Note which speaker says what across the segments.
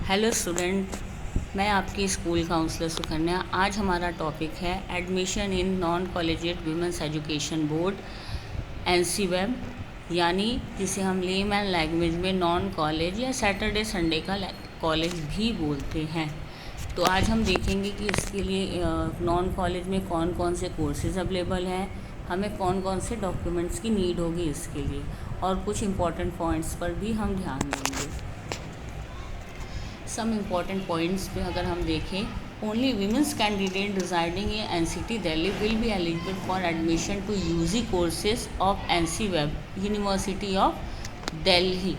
Speaker 1: Hello student, मैं आपकी school counsellor Sukanya. आज हमारा टॉपिक है admission in non collegiate women's education board NC-WEB, यानी जिसे हम लेमैन लैंग्वेज में नॉन कॉलेज या सैटरडे संडे का कॉलेज भी बोलते हैं। तो आज हम देखेंगे कि इसके लिए नॉन कॉलेज में कौन कौन से कोर्सेज अवेलेबल हैं, हमें कौन कौन से डॉक्यूमेंट्स की नीड होगी इसके लिए, और कुछ इम्पॉर्टेंट पॉइंट्स पर भी हम ध्यान देंगे। सम इम्पॉर्टेंट पॉइंट्स पे अगर हम देखें, only women's candidate residing in NCT Delhi will be eligible for admission to UG courses of NC-WEB university of Delhi.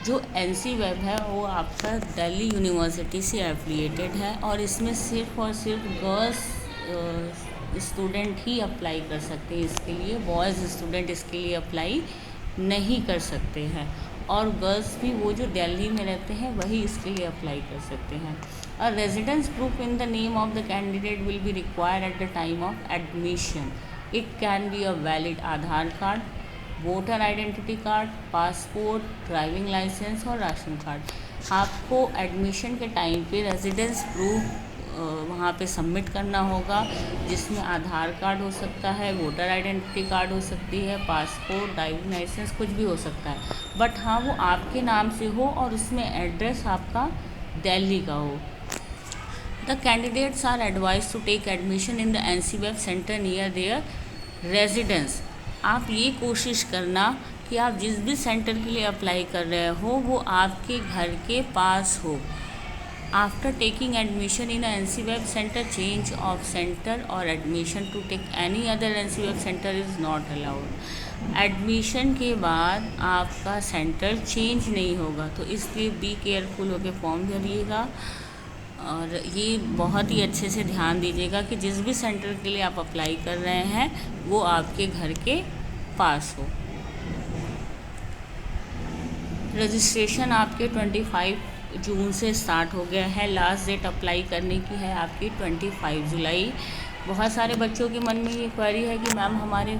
Speaker 1: जो NC-WEB है वो आपका दिल्ली यूनिवर्सिटी से एफिलिएटेड है और इसमें सिर्फ और सिर्फ गर्ल्स स्टूडेंट ही अप्लाई कर सकते हैं इसके लिए। बॉयज़ स्टूडेंट इसके लिए अप्लाई नहीं कर सकते हैं, और गर्ल्स भी वो जो दिल्ली में रहते हैं वही इसके लिए अप्लाई कर सकते हैं। और residence proof in the name of the candidate will be required at the time of admission. It can be a valid Aadhaar card, voter identity card, passport, driving licence और राशन कार्ड। आपको admission के time पे residence proof वहाँ पे submit करना होगा, जिसमें आधार card हो सकता है, वोटर आइडेंटिटी कार्ड हो सकती है, पासपोर्ट, ड्राइविंग लाइसेंस, कुछ भी हो सकता है, बट हाँ वो आपके नाम से हो और उसमें एड्रेस आपका दिल्ली का हो। The candidates are advise to take admission in the NC-WEB centre near their residence. आप ये कोशिश करना कि आप जिस भी सेंटर के लिए अप्लाई कर रहे हो वो आपके घर के पास हो। After taking admission in a NC-WEB center, change of center or admission to take any other NC-WEB center is not allowed. Admission के बाद आपका सेंटर चेंज नहीं होगा, तो इसलिए बी केयरफुल होकर फॉर्म भरिएगा और ये बहुत ही अच्छे से ध्यान दीजिएगा कि जिस भी सेंटर के लिए आप अप्लाई कर रहे हैं वो आपके घर के पास हो। रजिस्ट्रेशन आपके 25 जून से स्टार्ट हो गया है। लास्ट डेट अप्लाई करने की है आपकी 25 जुलाई। बहुत सारे बच्चों के मन में ये क्वेरी है कि मैम हमारे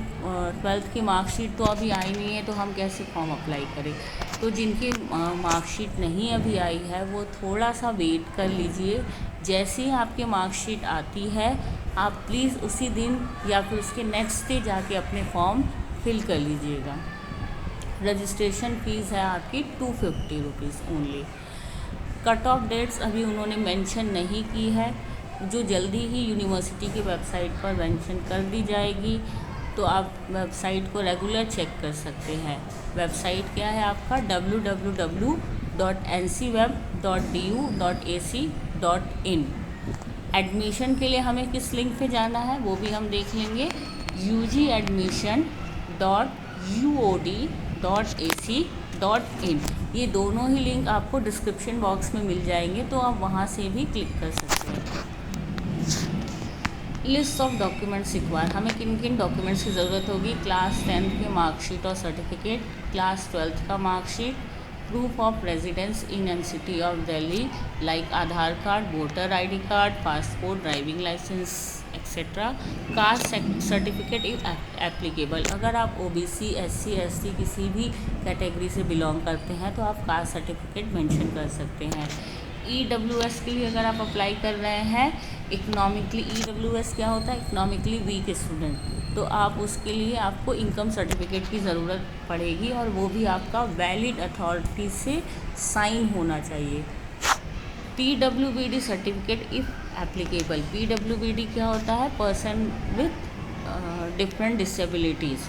Speaker 1: 12th की मार्कशीट तो अभी आई नहीं है, तो हम कैसे फॉर्म अप्लाई करें। तो जिनकी मार्कशीट नहीं अभी आई है वो थोड़ा सा वेट कर लीजिए। जैसे ही आपकी मार्कशीट आती है आप प्लीज़ उसी दिन या फिर उसके नेक्स्ट डे जाके अपने फॉर्म फिल कर लीजिएगा। रजिस्ट्रेशन फ़ीस है आपकी 250 rupees only. Cut off dates अभी उन्होंने मेंशन नहीं की है, जो जल्दी ही यूनिवर्सिटी की वेबसाइट पर मेंशन कर दी जाएगी, तो आप वेबसाइट को रेगुलर चेक कर सकते हैं। वेबसाइट क्या है आपका www.ncweb.du.ac.in। एडमिशन के लिए हमें किस लिंक पे जाना है वो भी हम देख लेंगे, ugadmission.uod.ac.in। ये दोनों ही लिंक आपको डिस्क्रिप्शन बॉक्स में मिल जाएंगे, तो आप वहाँ से भी क्लिक कर सकते हैं। लिस्ट ऑफ डॉक्यूमेंट्स रिक्वायर, हमें किन किन डॉक्यूमेंट्स की ज़रूरत होगी। क्लास 10th की मार्कशीट और सर्टिफिकेट, क्लास 12th का marksheet, proof of residence in NCT of Delhi like Aadhaar card, voter ID card, passport, driving licence etcetera. Caste certificate if applicable, अगर आप OBC, SC, ST किसी भी कैटेगरी से बिलोंग करते हैं तो आप कास्ट सर्टिफिकेट मेंशन कर सकते हैं। EWS के लिए अगर आप अप्लाई कर रहे हैं, इकोनॉमिकली, EWS क्या होता है, इकोनॉमिकली वीक स्टूडेंट, तो आप उसके लिए आपको इनकम सर्टिफिकेट की ज़रूरत पड़ेगी और वो भी आपका वैलिड अथॉरिटी से साइन होना चाहिए। PWBD certificate if applicable, PWBD क्या होता है, पर्सन विथ डिफरेंट डिसेबिलिटीज़।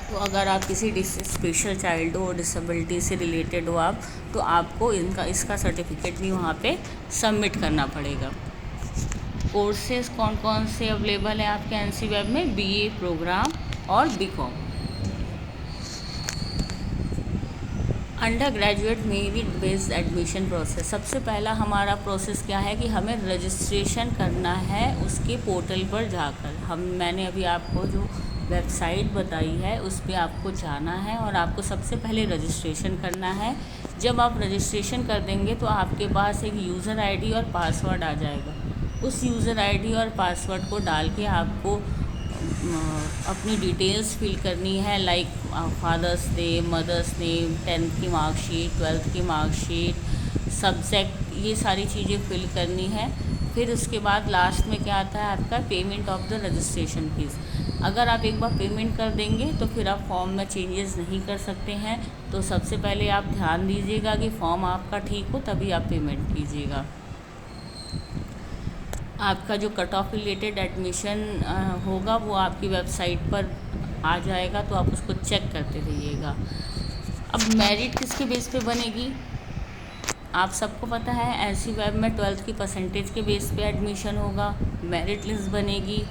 Speaker 1: तो अगर आप किसी स्पेशल चाइल्ड हो, डिसेबिलिटी से रिलेटेड हो आप, तो आपको इसका सर्टिफिकेट भी वहाँ पे सबमिट करना पड़ेगा। कोर्सेज कौन कौन से अवेलेबल हैं आपके NC-WEB में, BA प्रोग्राम और BCom। Under graduate merit based admission process, सबसे पहला हमारा प्रोसेस क्या है कि हमें रजिस्ट्रेशन करना है उसके पोर्टल पर जाकर। मैंने अभी आपको जो वेबसाइट बताई है उस पर आपको जाना है और आपको सबसे पहले रजिस्ट्रेशन करना है। जब आप रजिस्ट्रेशन कर देंगे तो आपके पास एक यूज़र ID और पासवर्ड आ जाएगा। उस यूज़र ID और पासवर्ड को डाल के आपको अपनी डिटेल्स फिल करनी है, like father's name, mother's name, 10th की मार्कशीट, 12th की मार्कशीट, सब्जेक्ट, ये सारी चीज़ें फिल करनी है। फिर उसके बाद लास्ट में क्या आता है आपका payment of the registration fees. अगर आप एक बार पेमेंट कर देंगे तो फिर आप फॉर्म में चेंजेस नहीं कर सकते हैं। तो सबसे पहले आप ध्यान दीजिएगा कि फॉर्म आपका ठीक हो, तभी आप पेमेंट कीजिएगा। आपका जो कट ऑफ रिलेटेड एडमिशन होगा वो आपकी वेबसाइट पर आ जाएगा, तो आप उसको चेक करते रहिएगा। अब मेरिट किसके बेस पे बनेगी? आप सबको पता है एनसी वेब में 12th की परसेंटेज के बेस पे एडमिशन होगा, मेरिट लिस्ट बनेगी,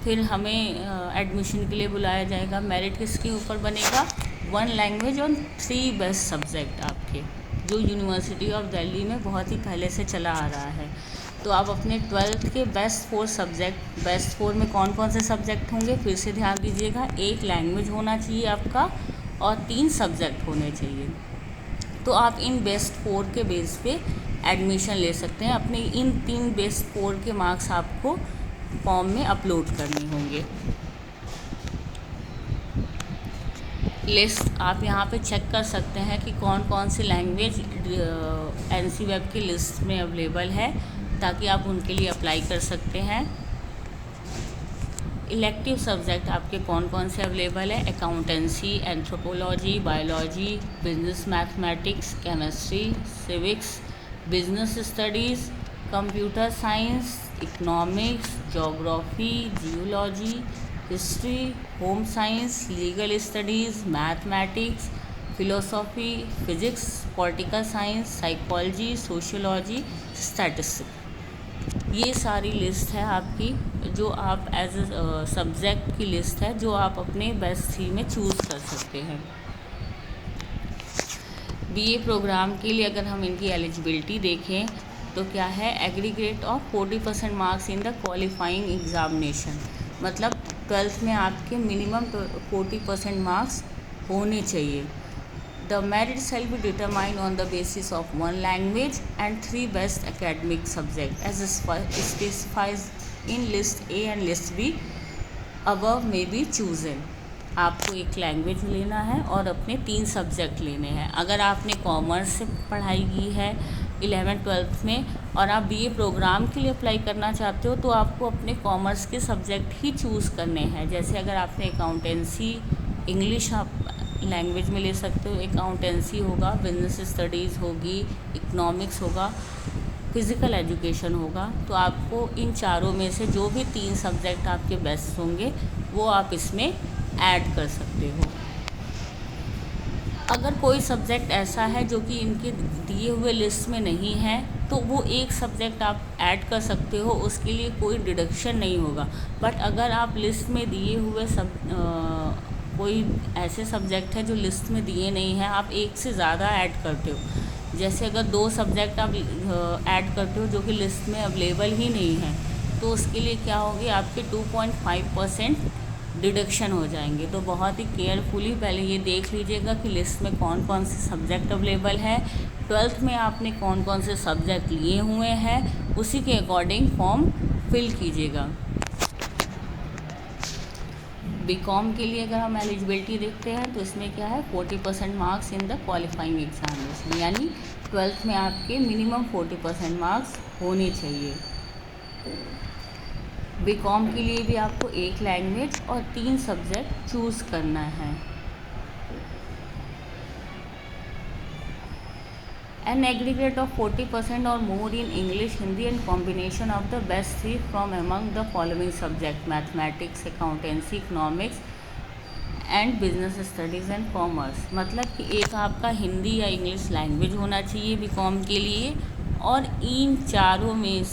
Speaker 1: फिर हमें एडमिशन के लिए बुलाया जाएगा। मेरिट किसके ऊपर बनेगा? 1 लैंग्वेज और 3 बेस्ट सब्जेक्ट आपके, जो यूनिवर्सिटी ऑफ दिल्ली में बहुत ही पहले से चला आ रहा है। तो आप अपने 12th के बेस्ट 4 सब्जेक्ट, बेस्ट 4 में कौन कौन से सब्जेक्ट होंगे फिर से ध्यान दीजिएगा। 1 लैंग्वेज होना चाहिए आपका और 3 सब्जेक्ट होने चाहिए। तो आप इन बेस्ट 4 के बेस पे एडमिशन ले सकते हैं। अपने इन 3 बेस्ट 4 के मार्क्स आपको फॉर्म में अपलोड करने होंगे। लिस्ट आप यहाँ पे चेक कर सकते हैं कि कौन कौन सी लैंग्वेज एनसी वेब की लिस्ट में अवेलेबल है, ताकि आप उनके लिए अप्लाई कर सकते हैं। इलेक्टिव सब्जेक्ट आपके कौन कौन से अवेलेबल है? Accountancy, anthropology, biology, business mathematics, chemistry, civics, business studies, computer science, economics, geography, geology, history, home science, legal studies, mathematics, philosophy, physics, political science, psychology, sociology, statistics. ये सारी लिस्ट है आपकी, जो आप एज ए सब्जेक्ट की list है, जो आप अपने बेस्ट 3 में चूज़ कर सकते हैं। बीए प्रोग्राम के लिए अगर हम इनकी एलिजिबिलिटी देखें तो क्या है? Aggregate of 40% marks in the qualifying examination, मतलब 12th में आपके मिनिमम 40% मार्क्स होने चाहिए। The merit shall be determined on the basis of 1 language and 3 best academic subjects as specified in list A and list B above may be chosen। आपको एक language लेना है और अपने 3 सब्जेक्ट लेने हैं। अगर आपने कॉमर्स से पढ़ाई की है 11th-12th में और आप बीए प्रोग्राम के लिए अप्लाई करना चाहते हो, तो आपको अपने कॉमर्स के सब्जेक्ट ही चूज़ करने हैं। जैसे अगर आपने अकाउंटेंसी, इंग्लिश आप लैंग्वेज में ले सकते हो, अकाउंटेंसी होगा, बिजनेस स्टडीज़ होगी, इकोनॉमिक्स होगा, फिज़िकल एजुकेशन होगा, तो आपको इन चारों में से जो भी 3 सब्जेक्ट आपके बेस्ट होंगे वो आप इसमें ऐड कर सकते हो। अगर कोई सब्जेक्ट ऐसा है जो कि इनके दिए हुए लिस्ट में नहीं है, तो वो एक सब्जेक्ट आप ऐड कर सकते हो, उसके लिए कोई डिडक्शन नहीं होगा। बट अगर आप लिस्ट में दिए हुए कोई ऐसे सब्जेक्ट है जो लिस्ट में दिए नहीं हैं, आप एक से ज़्यादा ऐड करते हो, जैसे अगर 2 सब्जेक्ट आप ऐड करते हो जो कि लिस्ट में अवेलेबल ही नहीं है, तो उसके लिए क्या होगी? आपके 2.5% डिडक्शन हो जाएंगे। तो बहुत ही केयरफुली पहले ये देख लीजिएगा कि लिस्ट में कौन कौन से सब्जेक्ट अवेलेबल है, 12th में आपने कौन कौन से सब्जेक्ट लिए हुए हैं, उसी के अकॉर्डिंग फॉर्म फिल कीजिएगा। बीकॉम के लिए अगर हम एलिजिबिलिटी देखते हैं तो इसमें क्या है? 40% marks in the qualifying examination, यानी 12th में आपके मिनिमम 40% मार्क्स होने चाहिए। बीकॉम के लिए भी आपको 1 लैंग्वेज और 3 सब्जेक्ट चूज़ करना है। An aggregate of 40% or more in English, Hindi and combination of the best 3 from among the following subject: mathematics, accountancy, economics and business studies and commerce। मतलब कि एक आपका हिंदी या इंग्लिश लैंग्वेज होना चाहिए बीकॉम के लिए, और इन चारों में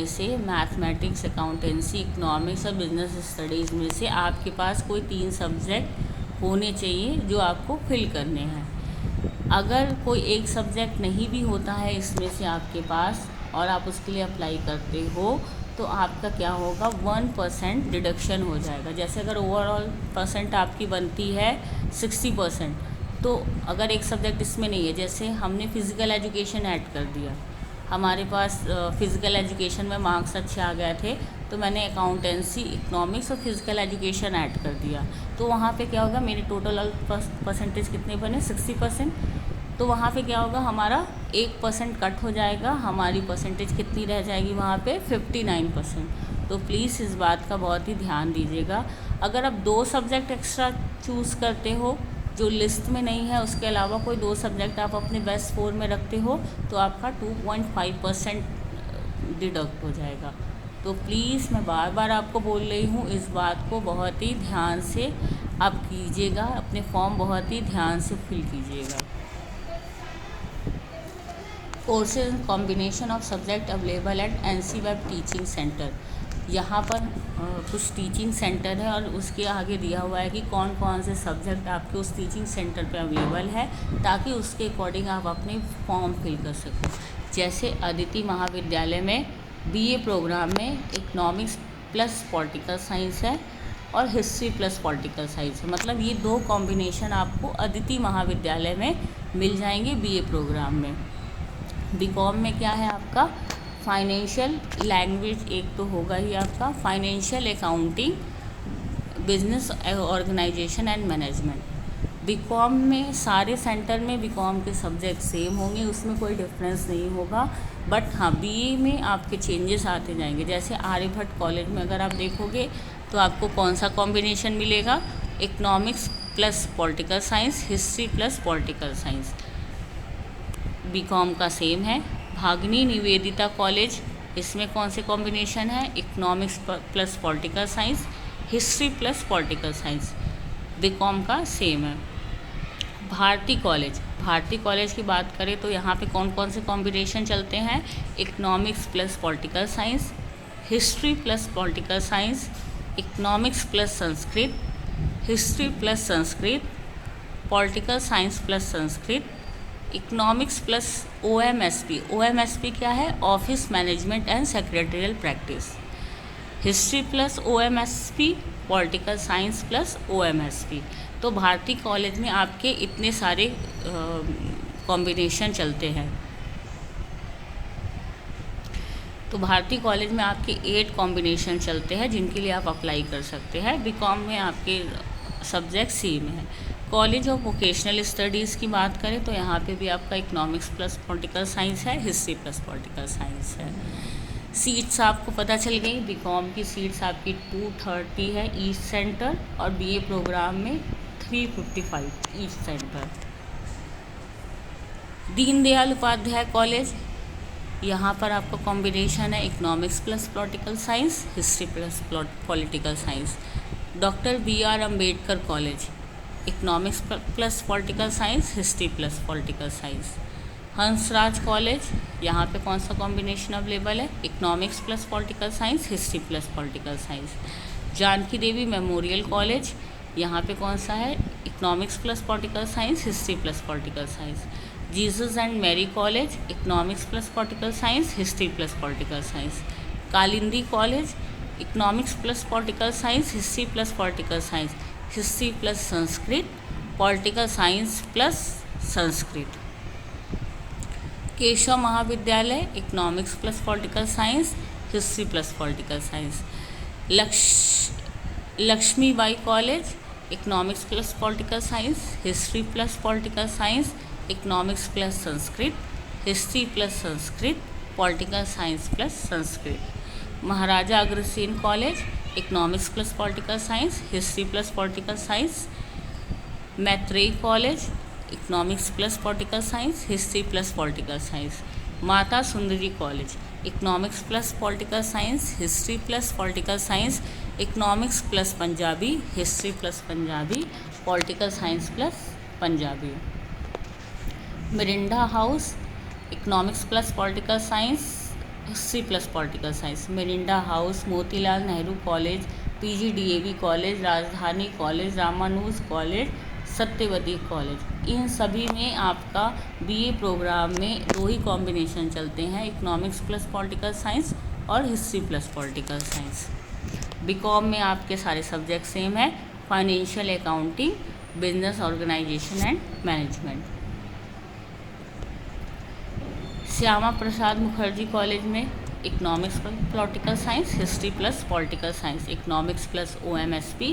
Speaker 1: से मैथमेटिक्स, अकाउंटेंसी, इकोनॉमिक्स और बिजनेस स्टडीज़ में से आपके पास कोई 3 सब्जेक्ट होने चाहिए जो आपको फिल करने हैं। अगर कोई एक सब्जेक्ट नहीं भी होता है इसमें से आपके पास और आप उसके लिए अप्लाई करते हो, तो आपका क्या होगा? 1% डिडक्शन हो जाएगा। जैसे अगर ओवरऑल परसेंट आपकी बनती है 60%, तो अगर एक सब्जेक्ट इसमें नहीं है, जैसे हमने फ़िज़िकल एजुकेशन ऐड कर दिया, हमारे पास फ़िज़िकल एजुकेशन में मार्क्स अच्छे आ गए थे, तो मैंने अकाउंटेंसी, इकोनॉमिक्स और फिज़िकल एजुकेशन ऐड कर दिया। तो वहाँ पे क्या होगा, मेरे टोटल परसेंटेज कितने बने, 60%। तो वहाँ पे क्या होगा, हमारा 1% कट हो जाएगा, हमारी परसेंटेज कितनी रह जाएगी वहाँ पे, 59%। तो प्लीज़ इस बात का बहुत ही ध्यान दीजिएगा। अगर आप 2 सब्जेक्ट एक्स्ट्रा चूज़ करते हो जो लिस्ट में नहीं है, उसके अलावा कोई 2 सब्जेक्ट आप अपने बेस्ट 4 में रखते हो, तो आपका 2.5% डिडक्ट हो जाएगा। तो प्लीज़ मैं बार बार आपको बोल रही हूँ, इस बात को बहुत ही ध्यान से आप कीजिएगा, अपने फॉर्म बहुत ही ध्यान से फिल कीजिएगा। Courses and combination of subject available at NC web teaching centre. यहाँ पर कुछ टीचिंग सेंटर है और उसके आगे दिया हुआ है कि कौन कौन से सब्जेक्ट आपके उस टीचिंग सेंटर पे अवेलेबल है, ताकि उसके अकॉर्डिंग आप अपने फॉर्म फिल कर सकें। जैसे अदिति महाविद्यालय में बीए प्रोग्राम में इकोनॉमिक्स प्लस पॉलिटिकल साइंस है और हिस्ट्री प्लस पॉलिटिकल साइंस है। मतलब ये 2 कॉम्बिनेशन आपको अदिति महाविद्यालय में मिल जाएंगे बीए प्रोग्राम में। बीकॉम में क्या है आपका, फाइनेंशियल लैंग्वेज एक तो होगा ही आपका, financial accounting, business organisation and management. BCom में सारे सेंटर में बीकॉम के सब्जेक्ट सेम होंगे, उसमें कोई डिफरेंस नहीं होगा। बट हाँ, बीए में आपके चेंजेस आते जाएंगे। जैसे आर्यभट्ट कॉलेज में अगर आप देखोगे तो आपको कौन सा कॉम्बिनेशन मिलेगा, economics plus political science, history plus political science. BCom का सेम है। भागनी निवेदिता कॉलेज, इसमें कौन से कॉम्बिनेशन है, economics plus political science, history plus political science. BCom का सेम है। भारती कॉलेज की बात करें तो यहाँ पे कौन कौन से कॉम्बिनेशन चलते हैं, economics plus political science, history plus political science, economics plus Sanskrit, history plus Sanskrit, political science plus Sanskrit, economics plus OMSP क्या है, office management and secretarial practice, history plus OMSP, political science plus OMSP। तो Bharti college में आपके इतने सारे combination चलते हैं। तो भारती कॉलेज में आपके 8 कॉम्बिनेशन चलते हैं जिनके लिए आप अप्लाई कर सकते हैं। बीकॉम में आपके सब्जेक्ट सेम है। कॉलेज ऑफ वोकेशनल स्टडीज़ की बात करें तो यहाँ पे भी आपका इकोनॉमिक्स प्लस पॉलिटिकल साइंस है, हिस्ट्री प्लस पॉलिटिकल साइंस है। सीट्स आपको पता चल गई, बीकॉम की सीट्स आपकी 230 है ईस्ट सेंटर और बीए प्रोग्राम में 355 east centre. Deendayal Upadhyaya college, यहाँ पर आपका कॉम्बिनेशन है economics plus political science, history plus political science. Doctor BR Ambedkar college, economics plus political science, history plus political science. Hansraj college, यहाँ पे कौन सा कॉम्बिनेशन अवेलेबल है, economics plus political science, history plus political science. Janki Devi memorial college, यहाँ पे कौन सा है, economics plus political science, history plus political science. Jesus and Mary college, economics plus political science, history plus political science. Kalindi college, economics plus political science, history plus political science, history plus Sanskrit, political science plus Sanskrit. Keshav Mahavidyalaya, economics plus political science, history plus political science. Lakshmibai college, economics plus political science, history plus political science, economics plus Sanskrit, history plus Sanskrit, political science plus Sanskrit. Maharaja Agrasen college, economics plus political science, history plus political science. Maitreyi college, economics plus political science, history plus political science. Mata Sundari college, economics plus political science, history plus political science, economics plus Punjabi, history plus Punjabi, political science plus Punjabi. Miranda house, economics plus political science, history plus political science. Miranda house, Motilal Nehru college, PGDAV college, Rajdhani college, Ramanujan college, Satyawati college. इन सभी में आपका BA programme में 2 ही combination चलते हैं, economics plus political science और history plus political science. BCom में आपके सारे सब्जेक्ट सेम है, financial accounting, business organisation and management. Shyama Prasad Mukherjee college में economics plus political science, history plus political science, economics plus OMSP,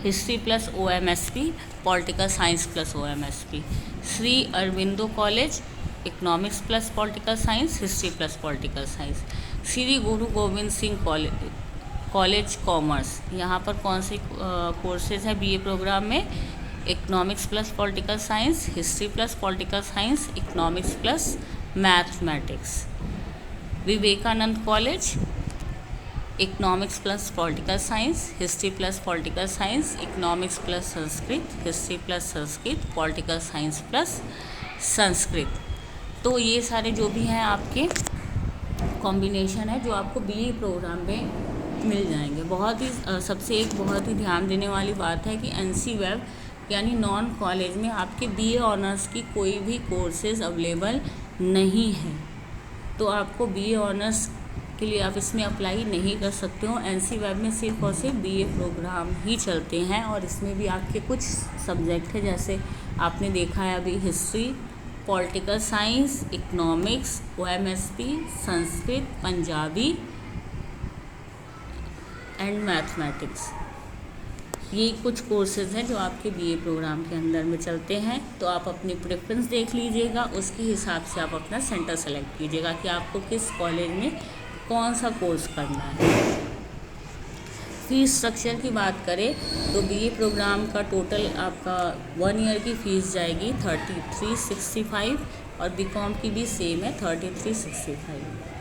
Speaker 1: history plus OMSP, political science plus OMSP। Shri Aurobindo college economics plus political science, history plus political science. Shri Guru Gobind Singh college commerce, यहाँ पर कौन से courses है BA programme में? Economics plus political science, history plus political science, economics plus mathematics. Vivekananda college economics plus political science, history plus political science, economics plus Sanskrit, history plus Sanskrit, political science plus Sanskrit. तो ये सारे जो भी हैं आपके कॉम्बिनेशन है जो आपको BA प्रोग्राम में मिल जाएंगे। बहुत ही सबसे एक बहुत ही ध्यान देने वाली बात है कि NC वेब यानी नॉन कॉलेज में आपके BA ऑनर्स की कोई भी कोर्सेज अवेलेबल नहीं है, तो आपको BA ऑनर्स के लिए आप इसमें अप्लाई नहीं कर सकते हो। NC वेब में सिर्फ और सिर्फ BA प्रोग्राम ही चलते हैं और इसमें भी आपके कुछ सब्जेक्ट है, जैसे आपने देखा है अभी history, political science, economics, OMSP, Sanskrit, Punjabi and mathematics. ये कुछ कोर्सेज हैं जो आपके BA प्रोग्राम के अंदर में चलते हैं। तो आप अपनी प्रेफरेंस देख लीजिएगा, उसके हिसाब से आप अपना सेंटर सेलेक्ट कीजिएगा कि आपको किस कॉलेज में कौन सा कोर्स करना है। फीस स्ट्रक्चर की बात करें तो BA प्रोग्राम का टोटल आपका 1 ईयर की फ़ीस जाएगी 3365 और BCom की भी सेम है 3365।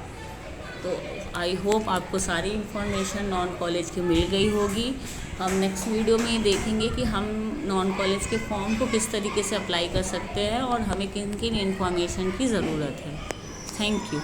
Speaker 1: तो आई होप आपको सारी इन्फॉर्मेशन नॉन कॉलेज की मिल गई होगी। हम नेक्स्ट वीडियो में देखेंगे कि हम नॉन कॉलेज के फॉर्म को किस तरीके से अप्लाई कर सकते हैं और हमें किन किन इन्फॉर्मेशन की ज़रूरत है। Thank you.